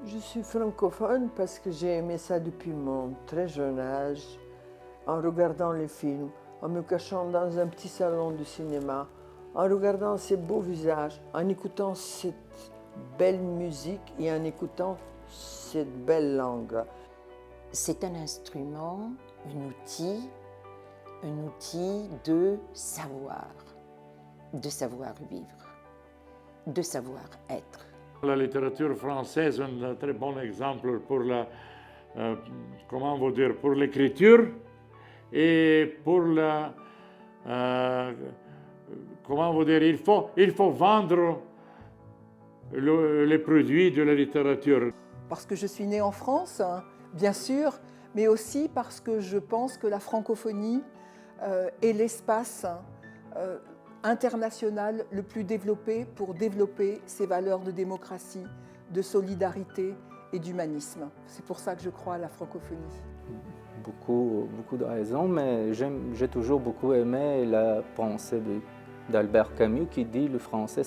Je suis francophone parce que j'ai aimé ça depuis mon très jeune âge, en regardant les films, en me cachant dans un petit salon de cinéma, en regardant ces beaux visages, en écoutant cette belle musique et en écoutant cette belle langue. C'est un instrument, un outil de savoir-vivre, de savoir-être. La littérature française est un très bon exemple pour comment vous dire, pour l'écriture et pour comment vous dire, il faut vendre les produits de la littérature. Parce que je suis née en France, hein, bien sûr, mais aussi parce que je pense que la francophonie est l'espace international le plus développé pour développer ces valeurs de démocratie, de solidarité et d'humanisme. C'est pour ça que je crois à la francophonie. Beaucoup de raisons, mais j'ai toujours beaucoup aimé la pensée d'Albert Camus qui dit le français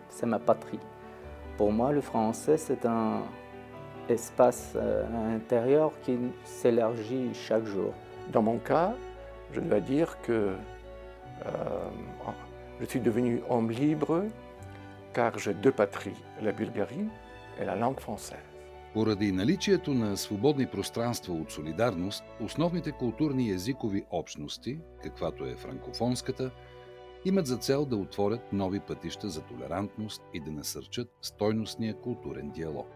c'est ma patrie. Pour moi, le français c'est un espace intérieur qui s'élargit chaque jour. Dans mon cas, je dois dire que je suis devenu homme libre car j'ai deux patries, la Bulgarie et la langue française. Поради наличието на свободни пространства от солидарност, основните културни и езикови общности, каквато е франкофонската, имат за цел да отворят нови пътища за толерантност и да насърчат стойностния културен диалог.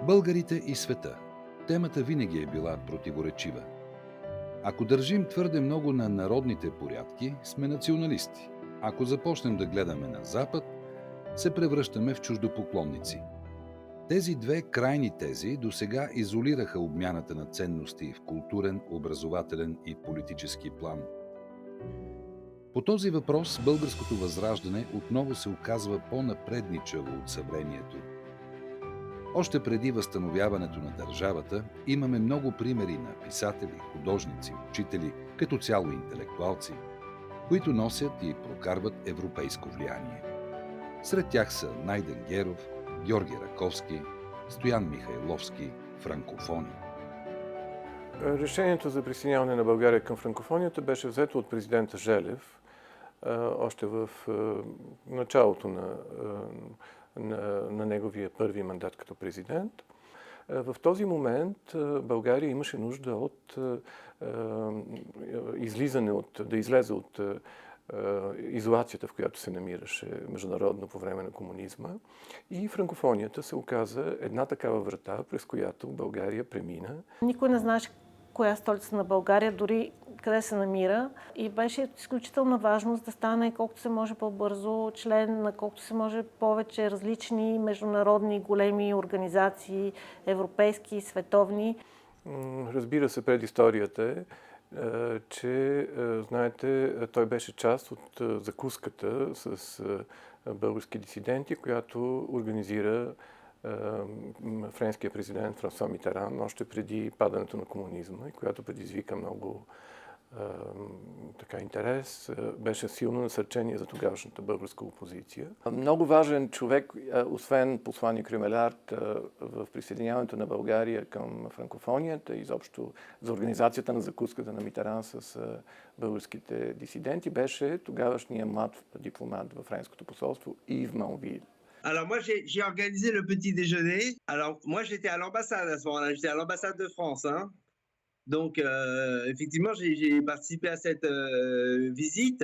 Българите и света. Темата винаги е била противоречива. Ако държим твърде много на народните порядки, сме националисти. Ако започнем да гледаме на Запад, се превръщаме в чуждопоклонници. Тези две крайни тези досега изолираха обмяната на ценности в културен, образователен и политически план. По този въпрос българското възраждане отново се оказва по-напредничаво от съвремието. Още преди възстановяването на държавата имаме много примери на писатели, художници, учители, като цяло интелектуалци, които носят и прокарват европейско влияние. Сред тях са Найден Геров, Георги Раковски, Стоян Михайловски, франкофони. Решението за присъединяване на България към франкофонията беше взето от президента Желев още в началото на неговия първи мандат като президент. В този момент България имаше нужда от да излезе от изолацията, в която се намираше международно по време на комунизма. И франкофонията се оказа една такава врата, през която България премина. Никой не знаеше коя е столица на България, дори къде се намира. И беше изключителна важност да стане колкото се може по-бързо член на колкото се може повече различни международни големи организации, европейски, световни. Разбира се, предисторията е, че, знаете, той беше част от закуската с български дисиденти, която организира френския президент Франсуа Митеран още преди падането на комунизма и която предизвика много интерес, беше силно насърчение за тогавашната българска опозиция. Много важен човек, освен посланик Рюмелярд, в присъединяването на България към франкофонията, изобщо за организацията на закуската на Митеран с българските дисиденти, беше тогавашния млад дипломат в френското посолство Ив Манвил. Alors moi, j'ai organisé le petit déjeuner. Alors moi, j'étais à l'ambassade à ce moment-là. J'étais à l'ambassade de France. Hein. Donc, effectivement, j'ai participé à cette visite,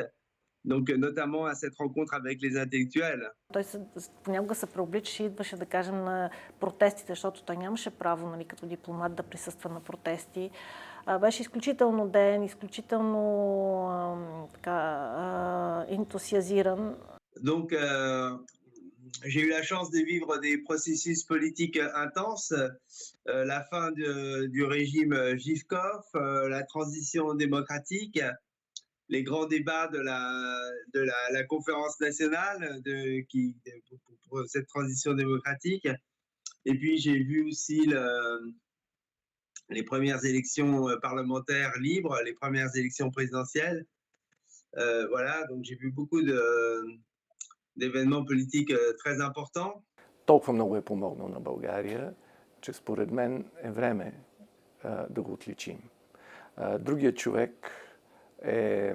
donc notamment à cette rencontre avec les intellectuels. Той понякога се преобличаше и идваше, да кажем, на протестите, защото той нямаше право, нали, като дипломат да присъства на протести. Беше изключително ден, изключително ентусиазиран. Donc, j'ai eu la chance de vivre des processus politiques intenses, la fin du régime Živkov, la transition démocratique, les grands débats de la conférence nationale pour cette transition démocratique. Et puis j'ai vu aussi les premières élections parlementaires libres, les premières élections présidentielles. Voilà, donc j'ai vu beaucoup d'événements politiques très importants. Толкова много е помогнал на България, че според мен е време да го отличим. Другият човек е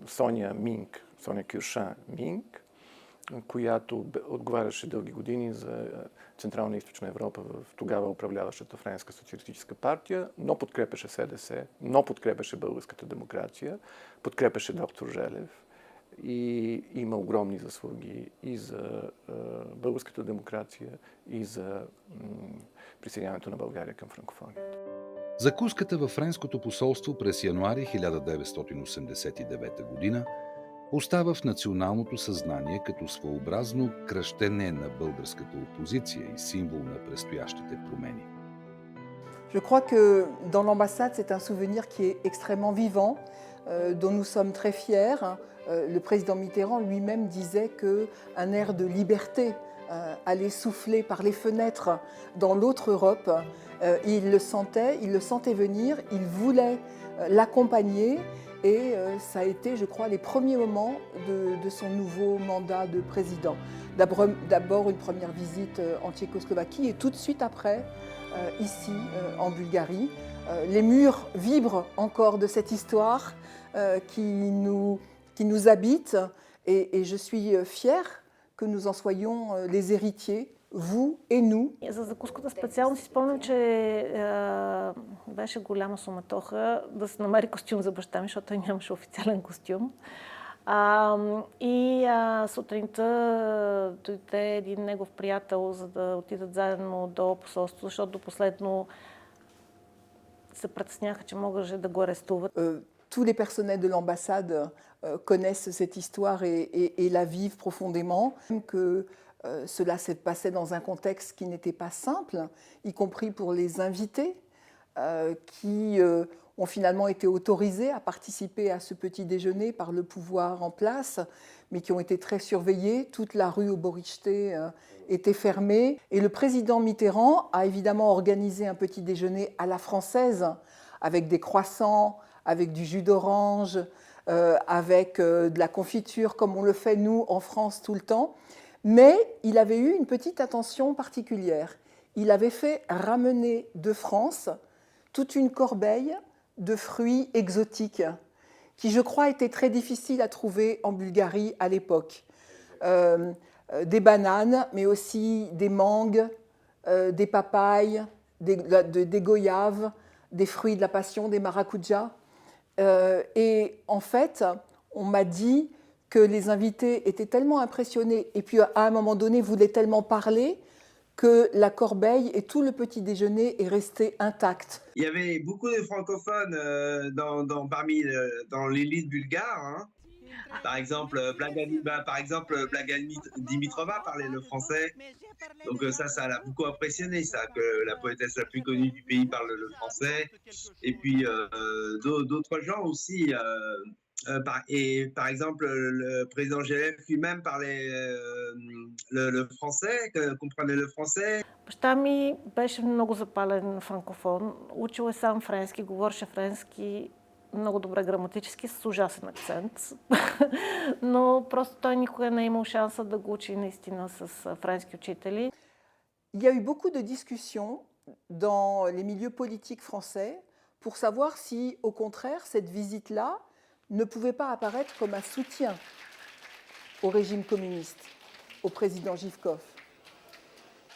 Соня Кюршан Минг, която отговаряше дълги години за Централна и Източна Европа в тогава управляващата Френска социалистическа партия, но подкрепеше СДС, но подкрепеше българската демокрация, подкрепеше доктор Желев и има огромни заслуги и за българската демокрация, и за присъединяването на България към франкофонията. Закуската във френското посолство през януари 1989 година остава в националното съзнание като своеобразно кръщене на българската опозиция и символ на предстоящите промени. Je crois que dans l'ambassade, c'est un souvenir qui est extrêmement vivant, dont nous sommes très fiers. Le président Mitterrand lui-même disait qu'un air de liberté allait souffler par les fenêtres dans l'autre Europe. Il le sentait venir, il voulait l'accompagner et ça a été, je crois, les premiers moments de son nouveau mandat de président. D'abord une première visite en Tchécoslovaquie et tout de suite après, ici en Bulgarie. Les murs vibrent encore de cette histoire qui nous habite et je suis fière que nous en soyons les héritiers, vous et nous. За закуската специално си спомням, че беше голяма суматоха да се намери костюм за баща ми, защото той нямаше официален костюм. Сутринта дойде един негов приятел, за да отидат заедно до посолството, защото до последно се притесняха, че могаше да го арестуват. Tous les personnels de l'ambassade connaissent cette histoire et la vivent profondément. Que cela s'est passé dans un contexte qui n'était pas simple, y compris pour les invités qui ont finalement été autorisés à participer à ce petit déjeuner par le pouvoir en place, mais qui ont été très surveillés. Toute la rue Auborichte était fermée. Et le président Mitterrand a évidemment organisé un petit déjeuner à la française, avec des croissants, avec du jus d'orange, avec de la confiture, comme on le fait nous en France tout le temps. Mais il avait eu une petite attention particulière. Il avait fait ramener de France toute une corbeille de fruits exotiques qui, je crois, étaient très difficiles à trouver en Bulgarie à l'époque. Des bananes, mais aussi des mangues, des papayes, des goyaves, des fruits de la passion, des maracujas. Et en fait, on m'a dit que les invités étaient tellement impressionnés et puis à un moment donné voulaient tellement parler que la corbeille et tout le petit déjeuner est resté intact. Il y avait beaucoup de francophones dans l'élite bulgare. Hein. Par exemple, Blagani Dimitrova parlait le français. Donc ça l'a beaucoup impressionné, ça, que la poétesse la plus connue du pays parle le français. Et puis d'autres gens aussi. Par exemple, le président Желев lui-même parlait le français, comprenait le français. Баща ми беше много запален франкофон. Учил е сам френски, говореше френски много добре граматически, с ужасен акцент. Но просто той никога не е имал шанса да го учи наистина с френски учители. Il y a eu beaucoup de discussions dans les milieux politiques français pour savoir si, au contraire, cette visite-là ne pouvait pas apparaître comme un soutien au régime communiste, au président Živkov.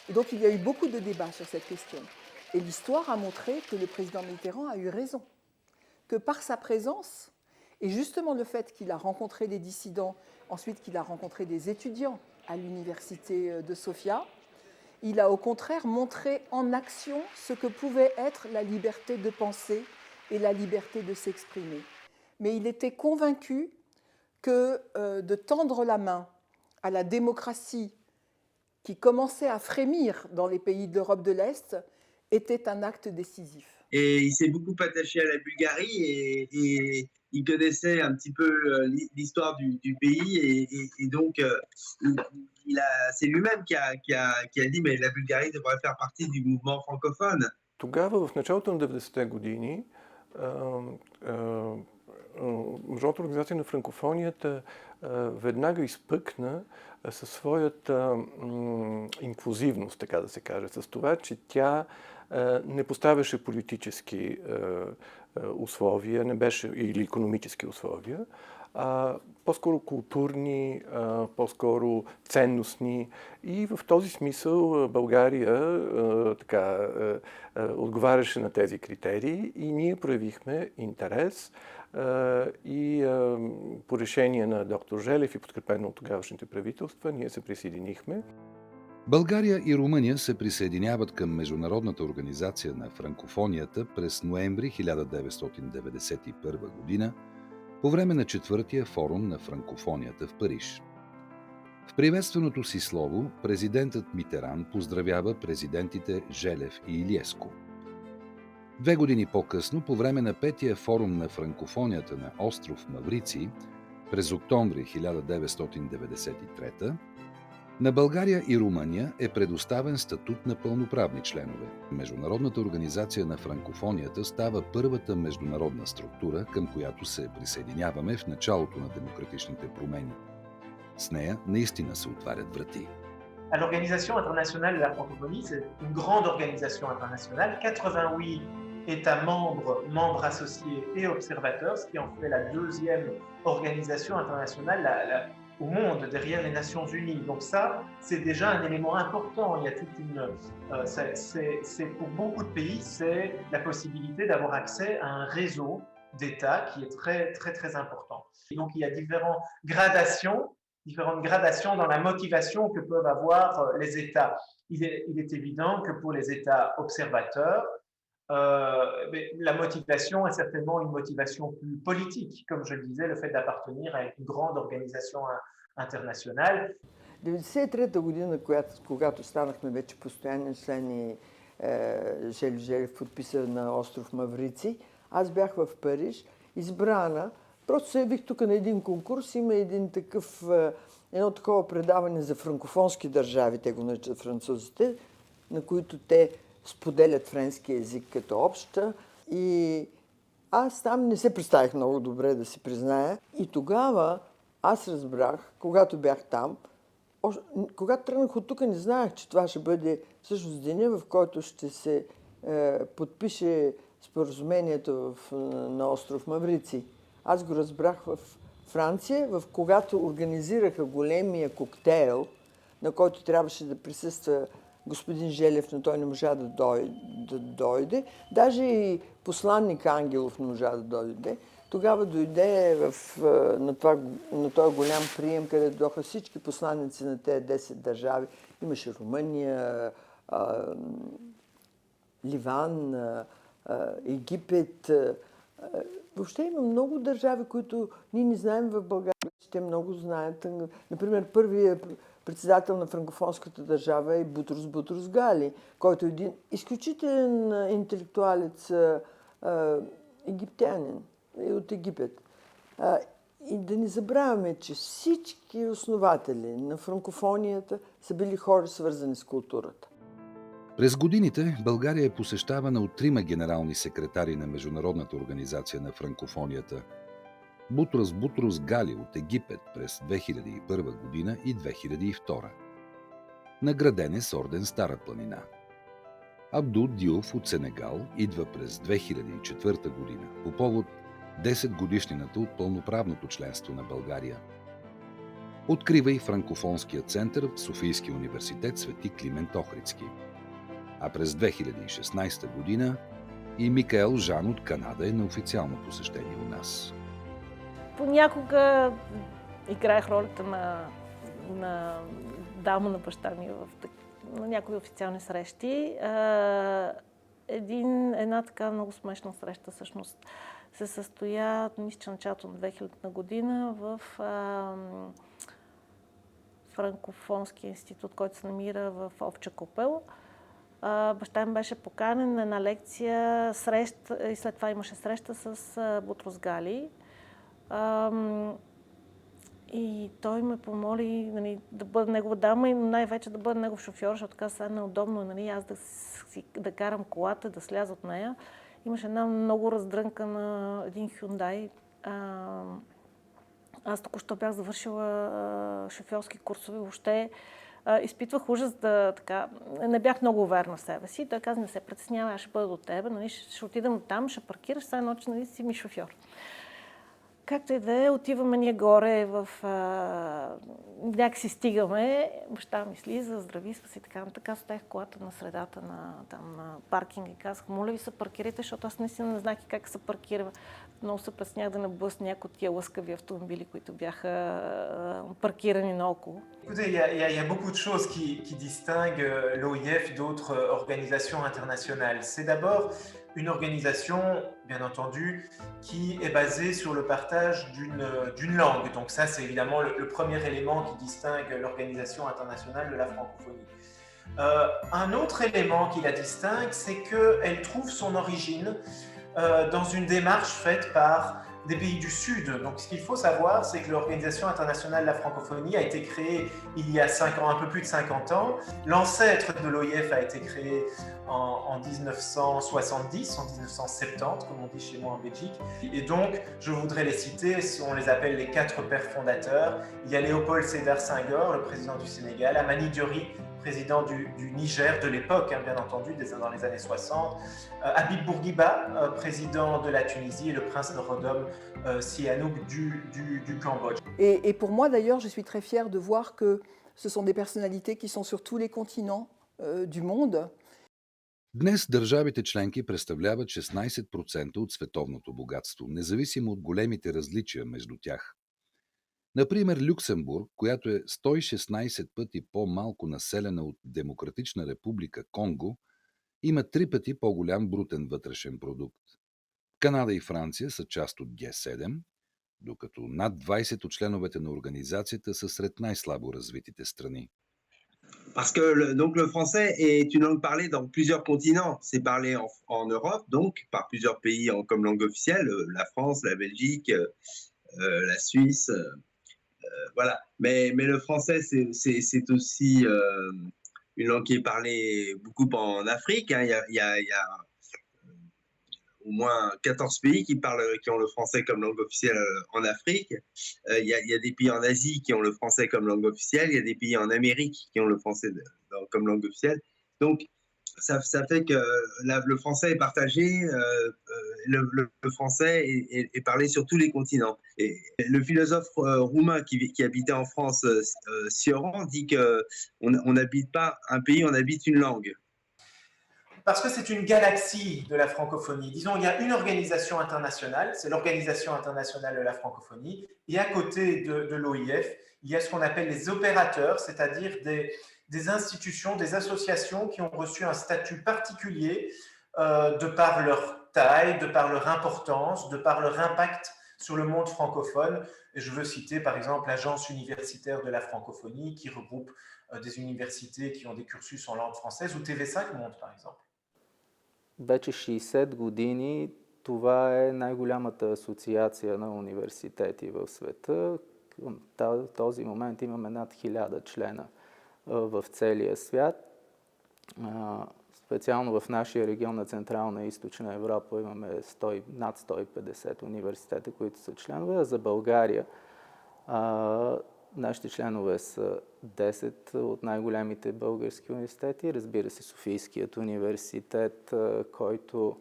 Et donc il y a eu beaucoup de débats sur cette question. Et l'histoire a montré que le président Mitterrand a eu raison, que par sa présence, et justement le fait qu'il a rencontré des dissidents, ensuite qu'il a rencontré des étudiants à l'université de Sofia, il a au contraire montré en action ce que pouvait être la liberté de penser et la liberté de s'exprimer. Mais il était convaincu que de tendre la main à la démocratie qui commençait à frémir dans les pays de l'Europe de l'Est était un acte décisif. Et il s'est beaucoup attaché à la Bulgarie et il connaissait un petit peu l'histoire du pays et donc c'est lui-même qui a dit mais la Bulgarie devrait faire partie du mouvement francophone. Тогава, в началото на 90-те години, Международната организация на франкофонията веднага изпъкна със своята инклюзивност, така да се каже, с това, че тя не поставяше политически условия, не беше или икономически условия, по-скоро културни, по-скоро ценностни. И в този смисъл България отговаряше на тези критерии и ние проявихме интерес и по решение на доктор Желев и подкрепено от тогавашните правителства, ние се присъединихме. България и Румъния се присъединяват към Международната организация на франкофонията през ноември 1991 година по време на четвъртия форум на франкофонията в Париж. В приветственото си слово президентът Митеран поздравява президентите Желев и Илиеско. 2 години по-късно, по време на петия форум на франкофонията на остров Мавриций през октомври 1993, на България и Румъния е предоставен статут на пълноправни членове. Международната организация на франкофонията става първата международна структура, към която се присъединяваме в началото на демократичните промени. С нея наистина се отварят врати. L'Organisation internationale de la francophonie, c'est une grande organisation internationale, 88 États membres associés et observateurs, ce qui en fait la deuxième organisation internationale au monde, derrière les Nations Unies. Donc ça, c'est déjà un élément important. Il y a toute une, c'est pour beaucoup de pays, c'est la possibilité d'avoir accès à un réseau d'États qui est très, très, très important. Et donc il y a différentes gradations dans la motivation que peuvent avoir les États. Il est évident que pour les États observateurs, la motivation est certainement une motivation plus politique, comme je le disais, le fait d'appartenir à une grande organisation internationale. 1993 година, когато станахме вече постоянни члени, Жельо Желев подписа на остров Мавриций, аз бях в Париж, избрана. Просто се явих тук на един конкурс, има едно такова предаване за франкофонски държави, те го наричат французите, на които те споделят френски език като обща. И аз там не се представих много добре, да си призная. И тогава аз разбрах, когато бях там, когато тръгнах от тук, не знаех, че това ще бъде всъщност деня, в който ще се подпише споразумението на остров Мавриций. Аз го разбрах в Франция, когато организираха големия коктейл, на който трябваше да присъства господин Желев, но той не можа да дойде. Даже и посланник Ангелов не можа да дойде. Тогава дойде на този голям прием, където дойдоха всички посланици на тези 10 държави. Имаше Румъния, Ливан, Египет. Въобще има много държави, които ние не знаем в България. Те много знаят. Например, първият председател на франкофонската държава е Бутрус Гали, който е един изключителен интелектуалец, египтянин от Египет. И да не забравяме, че всички основатели на франкофонията са били хора, свързани с културата. През годините България е посещавана от 3 генерални секретари на Международната организация на франкофонията. Бутрус Гали от Египет през 2001 година и 2002. Награден е с орден Стара планина. Абду Диоф от Сенегал идва през 2004 година по повод 10 годишнината от пълноправното членство на България. Открива и франкофонския център в Софийския университет Свети Климент Охридски. А през 2016 година и Микаел Жан от Канада е на официално посещение у нас. Понякога играех ролята на дама на баща ми на някои официални срещи. Една така много смешна среща всъщност се състоя, мисля, че началото на 2000 година в Франкофонския институт, който се намира в Овча купел. Баща ми беше поканен на една лекция, и след това имаше среща с Бутрус Гали. И той ме помоли, нали, да бъда негова дама и най-вече да бъда негов шофьор, защото така сега неудобно, нали, аз да карам колата, да сляза от нея. Имаше една много раздрънкана, един Hyundai. Аз току-що бях завършила шофьорски курсове, въобще изпитвах ужас така, не бях много уверена в себе си. Той каза, не се притеснявай, аз ще бъда до теб, нали, ще отидем там, ще паркираш, сега нощ, нали, си ми шофьор. Както и да е, отиваме ние горе някак си стигаме, баща ми слиза, здрави се и така. Така оставих колата на средата на паркинга и казах, моля ви се паркирайте, защото аз наистина не знах как се паркира. Много се преснях да наблъсна някои от тия лъскави автомобили, които бяха паркирани наоколо. Écoutez, il y a beaucoup de choses qui distinguent l'OIF d'autres organisations internationales. C'est d'abord une organisation, bien entendu, qui est basée sur le partage d'une langue. Donc ça, c'est évidemment le premier élément qui distingue l'Organisation internationale de la francophonie. Un autre élément qui la distingue, c'est qu'elle trouve son origine dans une démarche faite par des pays du Sud. Donc ce qu'il faut savoir, c'est que l'Organisation internationale de la francophonie a été créée il y a 5 ans, un peu plus de 50 ans. L'ancêtre de l'OIF a été créé en 1970, en 1970, comme on dit chez moi en Belgique. Et donc, je voudrais les citer, on les appelle les 4 pères fondateurs. Il y a Léopold Sédar Senghor, le président du Sénégal, Amani Diori, président du Niger de l'époque, hein, bien entendu, dans les années 60, Habib Bourguiba, président de la Tunisie, et le prince Norodom Sihanouk du Cambodge. Et pour moi, d'ailleurs, je suis très fière de voir que ce sont des personnalités qui sont sur tous les continents du monde. Днес държавите членки представляват 16% от световното богатство, независимо от големите различия между тях. Например, Люксембург, която е 116 пъти по-малко населена от Демократична република Конго, има 3 пъти по-голям брутен вътрешен продукт. Канада и Франция са част от Г7, докато над 20 от членовете на организацията са сред най-слабо развитите страни. Parce que le français est une langue parlée dans plusieurs continents. C'est parlé en Europe, donc par plusieurs pays comme langue officielle, la France, la Belgique, la Suisse, voilà. Mais le français, c'est aussi une langue qui est parlée beaucoup en Afrique. Hein. Il y a au moins 14 pays qui ont le français comme langue officielle en Afrique. Il y a des pays en Asie qui ont le français comme langue officielle. Il y a des pays en Amérique qui ont le français comme langue officielle. Donc, ça fait que le français est partagé, le français est parlé sur tous les continents. Et le philosophe roumain qui habitait en France, Cioran, dit qu'on n'habite pas un pays, on habite une langue. Parce que c'est une galaxie de la francophonie. Disons, il y a une organisation internationale, c'est l'Organisation internationale de la francophonie, et à côté de l'OIF, il y a ce qu'on appelle les opérateurs, c'est-à-dire des institutions, des associations qui ont reçu un statut particulier de par leur taille, de par leur importance, de par leur impact sur le monde francophone. Et je veux citer par exemple l'Agence universitaire de la francophonie qui regroupe des universités qui ont des cursus en langue française, ou TV5 Monde par exemple. Вече 60 години това е най-голямата асоциация на университети в света. Към този момент имаме над 1000 члена в целия свят. Специално в нашия регион на Централна и Източна Европа имаме над 150 университета, които са членове, а за България нашите членове са 10 от най-големите български университети. Разбира се, Софийският университет, който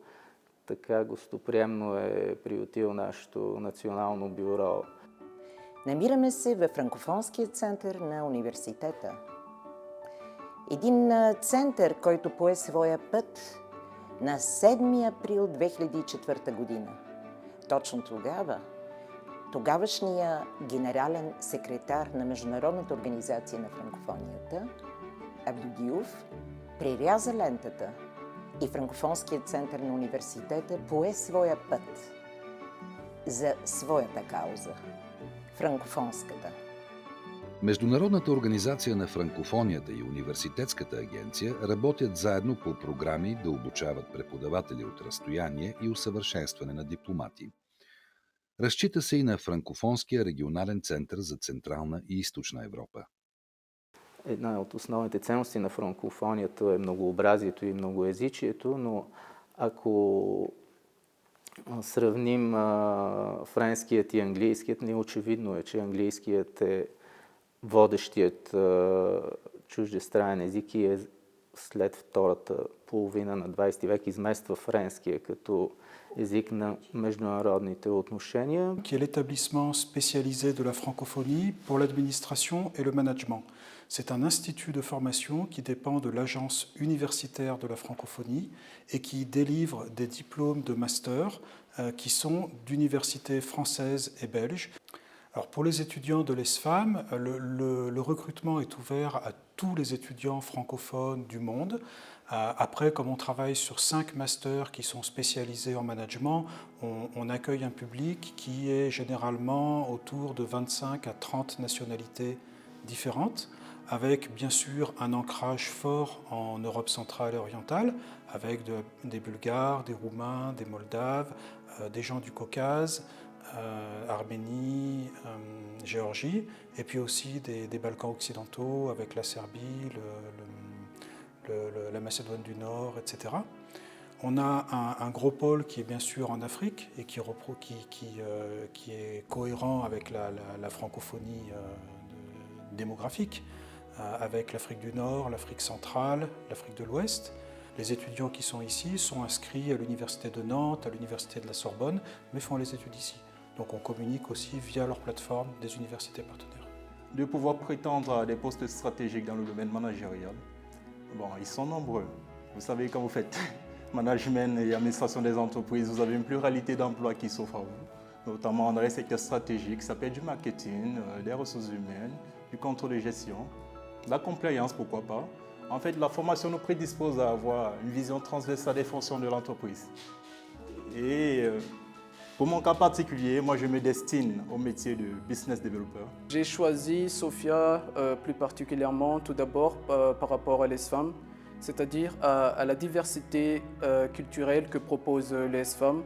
така гостоприемно е приютил нашето национално бюро. Намираме се във франкофонския център на университета. Един център, който пое своя път на 7 април 2004 година. Точно тогава тогавашния генерален секретар на Международната организация на франкофонията, Абдо Дiouf, преряза лентата и франкофонският център на университета пое своя път за своята кауза – франкофонската. Международната организация на франкофонията и Университетската агенция работят заедно по програми да обучават преподаватели от разстояние и усъвършенстване на дипломати. Разчита се и на Франкофонския регионален център за Централна и Източна Европа. Една от основните ценности на франкофонията е многообразието и многоезичието, но ако сравним френският и английският, неочевидно е, че английският е водещият чуждестранен език и е след втората половина на 20 век измества френския като език на международните отношения. Qui est l'établissement spécialisé de la francophonie pour l'administration et le management. C'est un institut de formation qui dépend de l'agence universitaire de la francophonie et qui délivre des diplômes de master qui sont d'universités françaises et belges. Alors pour les étudiants de l'ESFAM, le recrutement est ouvert à tous les étudiants francophones du monde. Après, comme on travaille sur 5 masters qui sont spécialisés en management, on accueille un public qui est généralement autour de 25 à 30 nationalités différentes, avec bien sûr un ancrage fort en Europe centrale et orientale, avec des Bulgares, des Roumains, des Moldaves, des gens du Caucase, Arménie, Géorgie, et puis aussi des Balkans occidentaux avec la Serbie, la Macédoine du Nord, etc. On a un gros pôle qui est bien sûr en Afrique et qui est cohérent avec la francophonie démographique, avec l'Afrique du Nord, l'Afrique centrale, l'Afrique de l'Ouest. Les étudiants qui sont ici sont inscrits à l'Université de Nantes, à l'Université de la Sorbonne, mais font les études ici. Donc on communique aussi via leur plateforme des universités partenaires. De pouvoir prétendre à des postes stratégiques dans le domaine managérial, bon, ils sont nombreux. Vous savez, quand vous faites management et administration des entreprises, vous avez une pluralité d'emplois qui s'offrent à vous, notamment dans les secteurs stratégiques. Ça peut être du marketing, des ressources humaines, du contrôle de gestion, de la compliance, pourquoi pas. En fait, la formation nous prédispose à avoir une vision transversale des fonctions de l'entreprise. Et pour mon cas particulier, moi je me destine au métier de business developer. J'ai choisi Sofia plus particulièrement tout d'abord par rapport à l'ESFAM, c'est-à-dire à la diversité culturelle que propose l'ESFAM.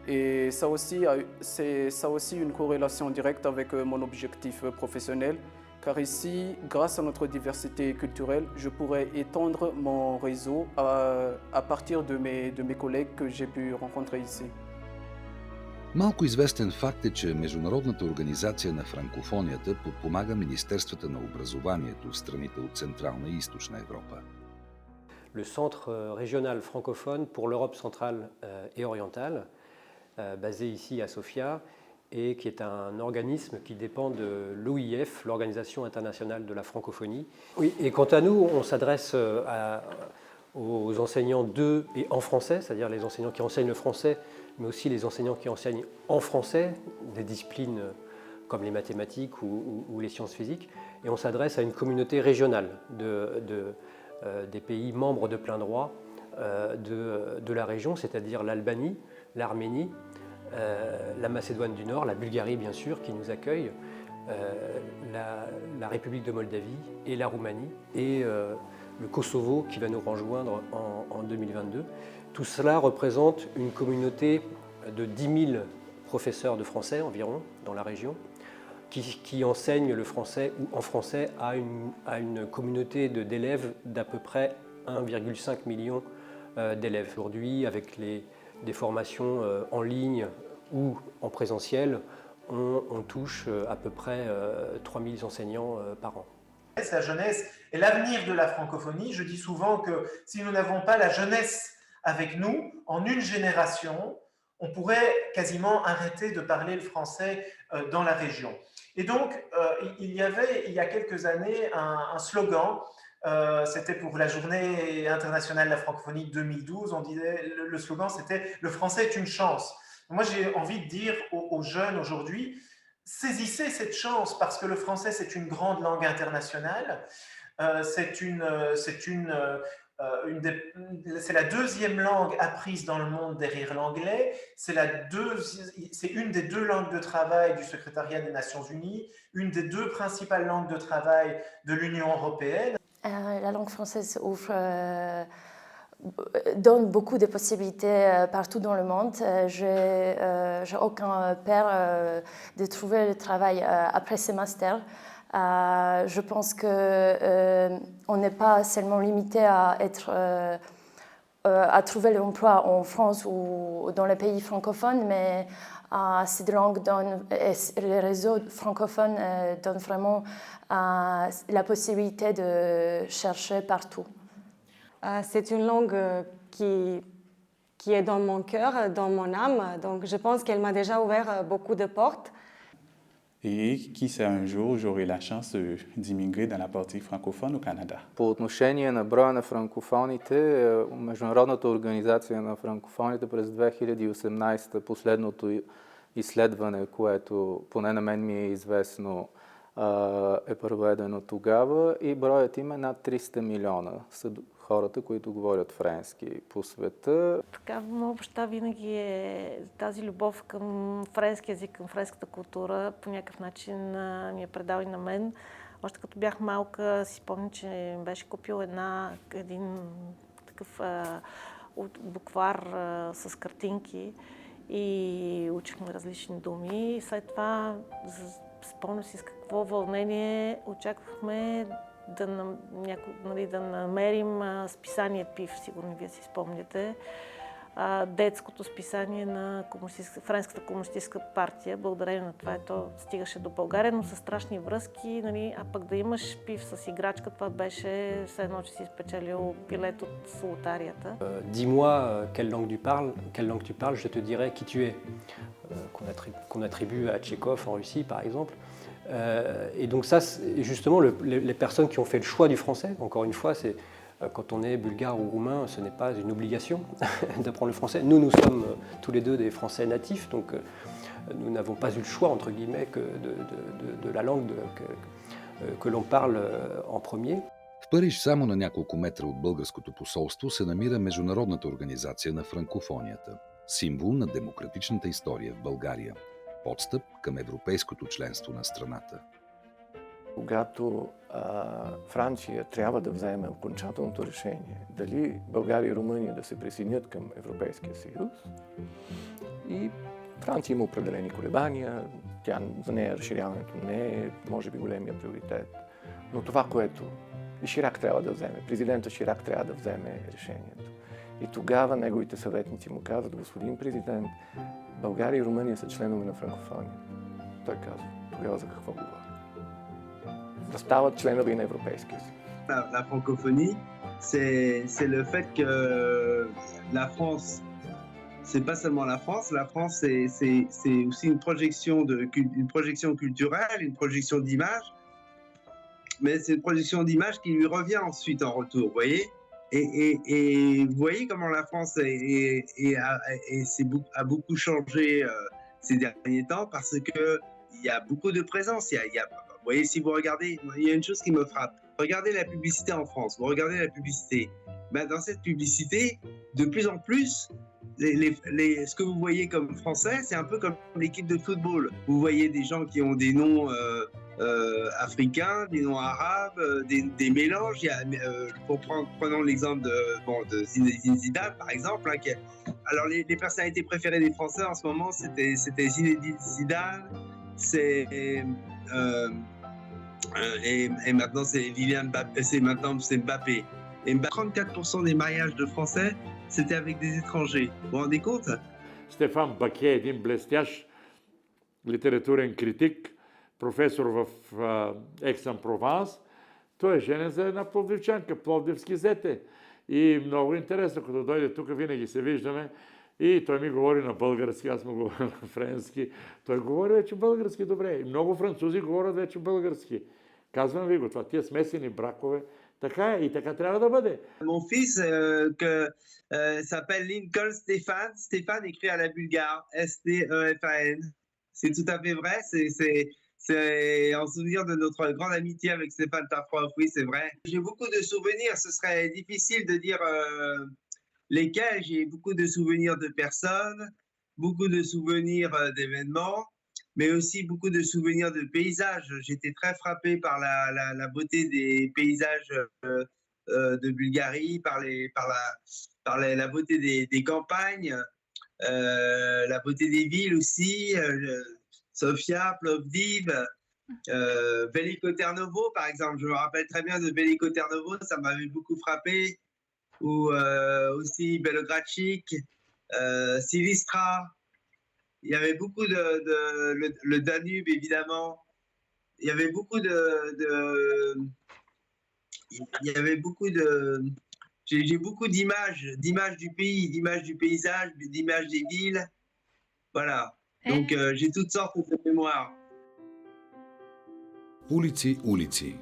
Et ça aussi une corrélation directe avec mon objectif professionnel, car ici, grâce à notre diversité culturelle, je pourrais étendre mon réseau à partir de mes collègues que j'ai pu rencontrer ici. Малко известен факт е, че Международната организация на франкофонията подпомага Министерствата на образованието в страните от Централна и Източна Европа. Le Centre régional francophone pour l'Europe centrale et orientale, basé ici à Sofia, et qui est un organisme qui dépend de l'OIF, l'Organisation internationale de la francophonie. Oui, et quant à nous, on s'adresse aux enseignants de et en français, c'est-à-dire les enseignants qui enseignent le français, mais aussi les enseignants qui enseignent en français, des disciplines comme les mathématiques ou les sciences physiques. Et on s'adresse à une communauté régionale des pays membres de plein droit de la région, c'est-à-dire l'Albanie, l'Arménie, la Macédoine du Nord, la Bulgarie bien sûr qui nous accueille, la République de Moldavie et la Roumanie, et le Kosovo qui va nous rejoindre en 2022. Tout cela représente une communauté de 10 000 professeurs de français environ dans la région qui enseignent le français ou en français à une communauté d'élèves d'à peu près 1,5 million d'élèves. Aujourd'hui, avec des formations en ligne ou en présentiel, on touche à peu près 3000 enseignants par an. La jeunesse est l'avenir de la francophonie. Je dis souvent que si nous n'avons pas la jeunesse avec nous, en une génération, on pourrait quasiment arrêter de parler le français dans la région. Et donc, il y avait, il y a quelques années, un slogan, c'était pour la Journée internationale de la francophonie 2012, on disait, le slogan c'était « Le français est une chance ». Moi, j'ai envie de dire aux jeunes aujourd'hui, saisissez cette chance parce que le français, c'est une grande langue internationale, c'est la deuxième langue apprise dans le monde derrière l'anglais, c'est une des 2 langues de travail du secrétariat des Nations Unies, une des 2 principales langues de travail de l'Union européenne. La langue française ouvre donne beaucoup de possibilités partout dans le monde. J'ai aucun peur de trouver le travail après ce master. Je pense qu'on n'est pas seulement limité à trouver l'emploi en France ou dans les pays francophones, mais cette langue les réseaux francophones donnent vraiment la possibilité de chercher partout. C'est une langue qui est dans mon cœur, dans mon âme, donc je pense qu'elle m'a déjà ouvert beaucoup de portes. Et qui sait, un jour, j'aurai la chance d'immigrer dans la partie francophone au Canada. По отношение на броя на франкофоните, Международната организация на франкофоните през 2018, последното изследване, което поне на мен ми е известно, е проведено тогава и броят им е над 300 милиона са хората, които говорят френски по света. Така, моя баща винаги тази любов към френски език, към френската култура, по някакъв начин ми е предал и на мен. Още като бях малка, си спомням, че беше купил един такъв буквар с картинки и учихме различни думи. След това, спомням си с какво вълнение очаквахме да намерим списание ПИВ, сигурно вие си спомняте, детското списание на Френската комунистическа партия. Благодарение на това то стигаше до България, но с страшни връзки, а пък да имаш ПИВ с играчка, това беше все едно, че си спечелил билет от лотарията. Dis-moi quelle langue tu parles, je te dirai qui tu es, qu'on attribue à Tchekhov en Russie par exemple. Et donc ça, justement, les personnes qui ont fait le choix du français, encore une fois, c'est quand on est bulgare ou roumain, ce n'est pas une obligation d'apprendre le français. Nous sommes tous les deux des Français natifs, donc nous n'avons pas eu le choix, entre guillemets, de la langue que l'on parle en premier. В Париж, само на няколко метра от българското посолство, се намира Международната организация на франкофонията, символ на демократичната история в България. Подстъп към европейското членство на страната. Когато Франция трябва да вземе окончателното решение дали България и Румъния да се присъединят към Европейския съюз, и Франция има определени колебания, за нея разширяването не е, може би, големия приоритет. Но това, което и Ширак трябва да вземе, президентът Ширак трябва да вземе решението. И тогава неговите съветници му казват: господин президент, България и Румъния са членове на франкофония. Той казва: тогава за какво говори? Да стават членове на Европейския съюз. La francophonie, c'est le fait que la France, c'est pas seulement la France c'est aussi une projection culturelle, une projection d'image, mais c'est une projection d'image qui lui revient ensuite en retour, vous voyez. Et vous voyez comment la France a beaucoup changé ces derniers temps, parce qu'il y a beaucoup de présence. Vous voyez, si vous regardez, il y a une chose qui me frappe. Regardez la publicité en France, vous regardez la publicité. Dans cette publicité, de plus en plus, ce que vous voyez comme français, c'est un peu comme l'équipe de football. Vous voyez des gens qui ont des noms africains, des noms arabes, des mélanges. Prenons l'exemple de Zinedine Zidane, par exemple. Alors, les personnalités préférées des Français en ce moment, c'était Zinedine Zidane, et maintenant c'est Mbappé. Et 34% des mariages de Français, c'était avec des étrangers. Vous vous rendez compte? Стефан Баке, един блестящ литературен критик, професор в Екс-ен-Прованс. Той е женен за една пловдивчанка, пловдивски зете. И много интересно, като дойде тук, винаги се виждаме. И той ми говори на български, аз му говоря на френски. Той говори вече български добре. И много французи говорят вече български. Казвам ви го, това тия смесени бракове, така е и така трябва да бъде. Mon fils s'appelle Lincoln Stéphane. Stéphane écrit à la bulgare, S-T-E-F-A-N. C'est tout à fait vrai, c'est en souvenir de notre grande amitié avec Stéphane Tafroff, oui c'est vrai. J'ai beaucoup de souvenirs, ce serait difficile de dire lesquels. J'ai beaucoup de souvenirs de personnes, beaucoup de souvenirs d'événements, mais aussi beaucoup de souvenirs de paysages. J'étais très frappé par la beauté des paysages de Bulgarie, par la beauté des campagnes, la beauté des villes aussi, Sofia, Plovdiv, Veliko Tarnovo, par exemple. Je me rappelle très bien de Veliko Tarnovo, ça m'avait beaucoup frappé. Ou aussi Belogradchik, Silistra. Il y avait beaucoup le Danube, évidemment. Il y avait beaucoup j'ai beaucoup d'images du pays, d'images du paysage, d'images des villes. Voilà. Donc j'ai toutes sortes de mémoires. Улици, улици.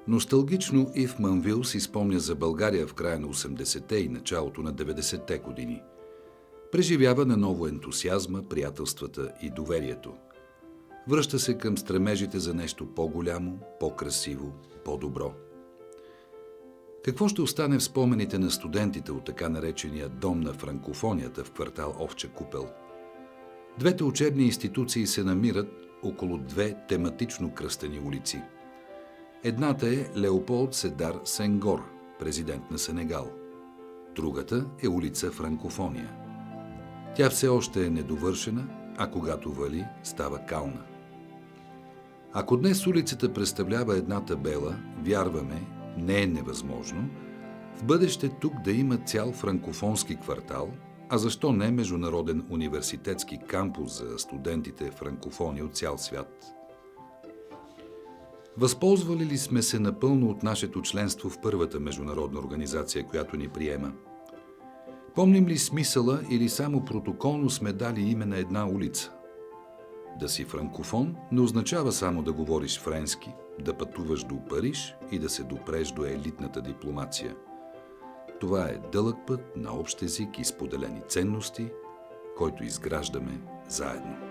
Носталгично Ив Манвил си спомня за България в края на 80-те и началото на 90-те години. Преживява наново ентусиазма, приятелствата и доверието. Връща се към стремежите за нещо по-голямо, по-красиво, по-добро. Какво ще остане в спомените на студентите от така наречения Дом на франкофонията в квартал Овча купел? Двете учебни институции се намират около две тематично кръстени улици. Едната е Леополд Седар Сенгор, президент на Сенегал. Другата е улица Франкофония. Тя все още е недовършена, а когато вали, става кална. Ако днес улицата представлява една табела, вярваме, не е невъзможно, в бъдеще тук да има цял франкофонски квартал, а защо не международен университетски кампус за студентите франкофони от цял свят. Възползвали ли сме се напълно от нашето членство в първата международна организация, която ни приема? Помним ли смисъла или само протоколно сме дали име на една улица? Да си франкофон не означава само да говориш френски, да пътуваш до Париж и да се допреш до елитната дипломация. Това е дълъг път на общ език и споделени ценности, който изграждаме заедно.